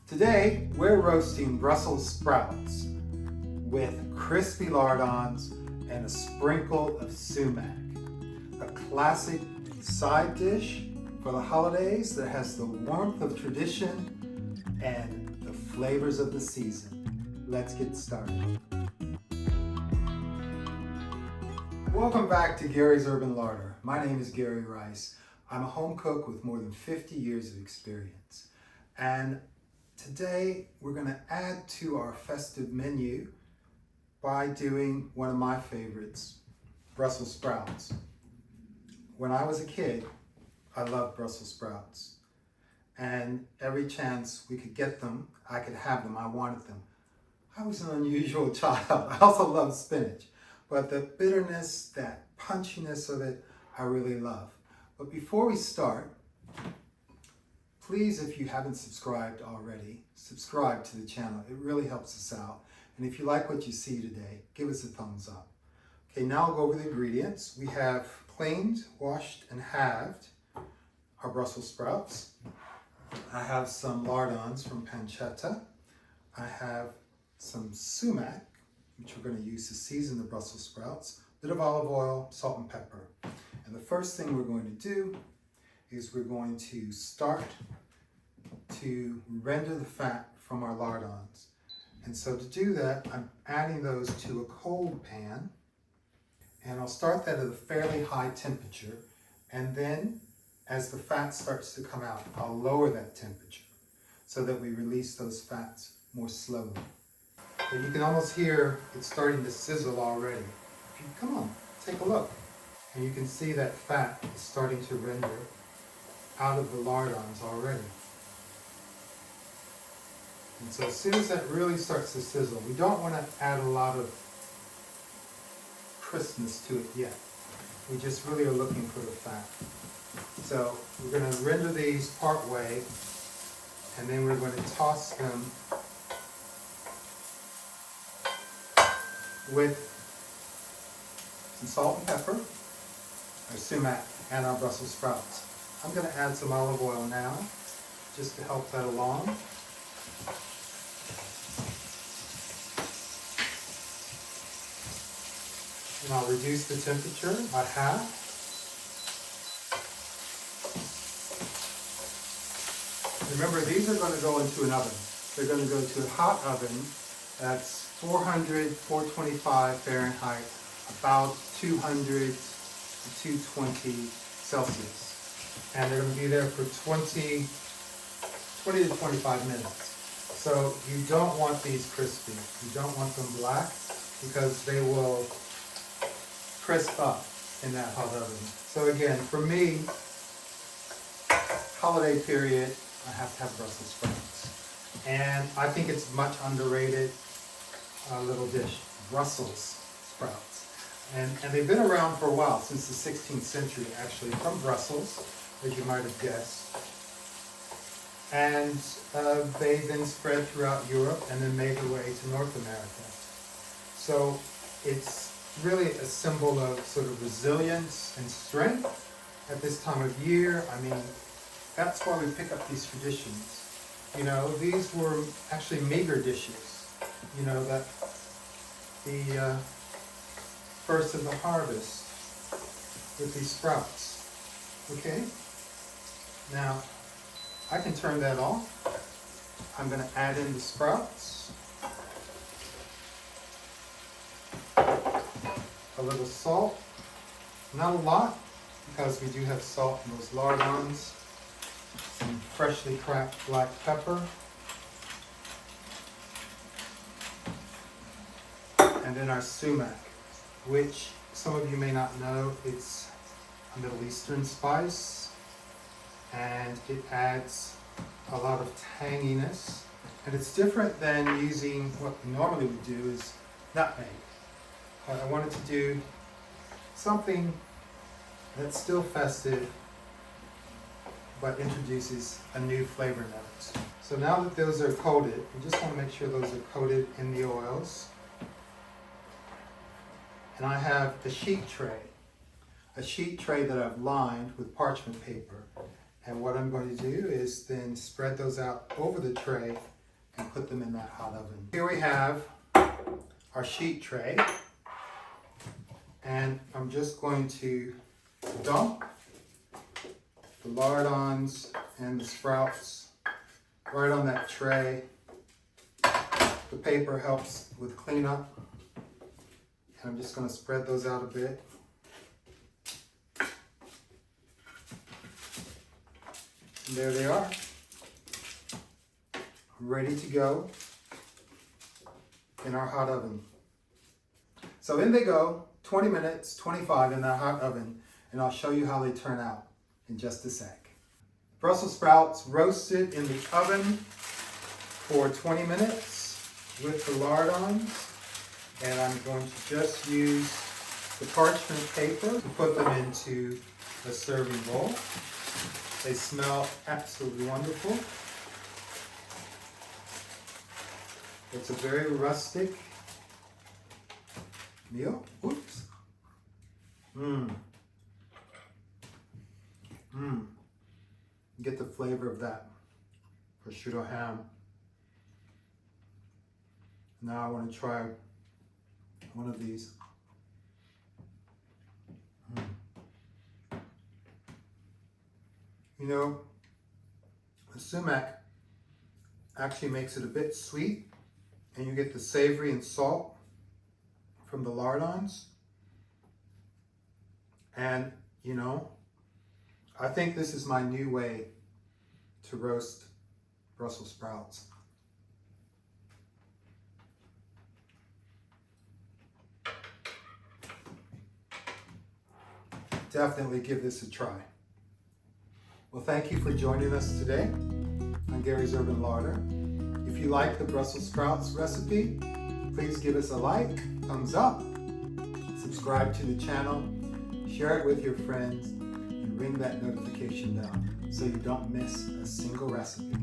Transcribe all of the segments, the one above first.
Today, we're roasting Brussels sprouts with crispy lardons and a sprinkle of sumac. A classic side dish for the holidays that has the warmth of tradition and the flavors of the season. Let's get started. Welcome back to Gary's Urban Larder. My name is Gary Rice. I'm a home cook with more than 50 years of experience. And today we're going to add to our festive menu by doing one of my favorites, Brussels sprouts. When I was a kid, I loved Brussels sprouts. And every chance we could get them, I could have them, I wanted them. I was an unusual child. I also loved spinach. But the bitterness, that punchiness of it, I really love. But before we start, please, if you haven't subscribed already, subscribe to the channel. It really helps us out. And if you like what you see today, give us a thumbs up. Okay, now I'll go over the ingredients. We have cleaned, washed, and halved our Brussels sprouts. I have some lardons from pancetta. I have some sumac, which we're going to use to season the Brussels sprouts, a bit of olive oil, salt and pepper. And the first thing we're going to do is we're going to start to render the fat from our lardons. And so to do that, I'm adding those to a cold pan, and I'll start that at a fairly high temperature. And then as the fat starts to come out, I'll lower that temperature so that we release those fats more slowly. But you can almost hear it starting to sizzle already. Come on, take a look. And you can see that fat is starting to render out of the lardons already. And so as soon as that really starts to sizzle, we don't want to add a lot of crispness to it yet. We just really are looking for the fat. So we're going to render these part way, and then we're going to toss them with some salt and pepper, our sumac, and our Brussels sprouts. I'm going to add some olive oil now, just to help that along. And I'll reduce the temperature by half. Remember, these are going to go into an oven. They're going to go to a hot oven that's 400, 425 Fahrenheit, about 200 to 220 Celsius. And they're going to be there for 20 to 25 minutes. So you don't want these crispy. You don't want them black because they will crisp up in that hot oven. So again, for me, holiday period, I have to have Brussels sprouts. And I think it's much underrated little dish, Brussels sprouts. And they've been around for a while, since the 16th century actually, from Brussels, as you might have guessed. And they then spread throughout Europe and then made their way to North America. So it's really a symbol of sort of resilience and strength at this time of year. I mean, that's why we pick up these traditions. You know, these were actually meager dishes. You know, that the first of the harvest with these sprouts. Okay? Now, I can turn that off. I'm going to add in the sprouts. A little salt. Not a lot, because we do have salt in those lardons. Some freshly cracked black pepper. And then our sumac, which some of you may not know, it's a Middle Eastern spice, and it adds a lot of tanginess. And it's different than using what we normally would do is nutmeg. I wanted to do something that's still festive, but introduces a new flavor note. So now that those are coated, we just want to make sure those are coated in the oils. And I have a sheet tray that I've lined with parchment paper. And what I'm going to do is then spread those out over the tray and put them in that hot oven. Here we have our sheet tray, and I'm just going to dump the lardons and the sprouts right on that tray. The paper helps with cleanup, and I'm just going to spread those out a bit. And there they are, ready to go in our hot oven. So in they go, 20 minutes, 25 in that hot oven, and I'll show you how they turn out in just a sec. Brussels sprouts roasted in the oven for 20 minutes with the lardons, and I'm going to just use the parchment paper to put them into a serving bowl. They smell absolutely wonderful. It's a very rustic meal. Oops. Get the flavor of that prosciutto ham. Now I want to try one of these. You know, the sumac actually makes it a bit sweet, and you get the savory and salt from the lardons. And, you know, I think this is my new way to roast Brussels sprouts. Definitely give this a try. Well, thank you for joining us today on Gary's Urban Larder. If you like the Brussels sprouts recipe, please give us a like, thumbs up, subscribe to the channel, share it with your friends, and ring that notification bell so you don't miss a single recipe.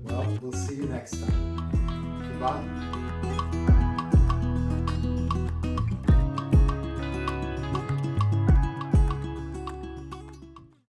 Well, we'll see you next time. Goodbye.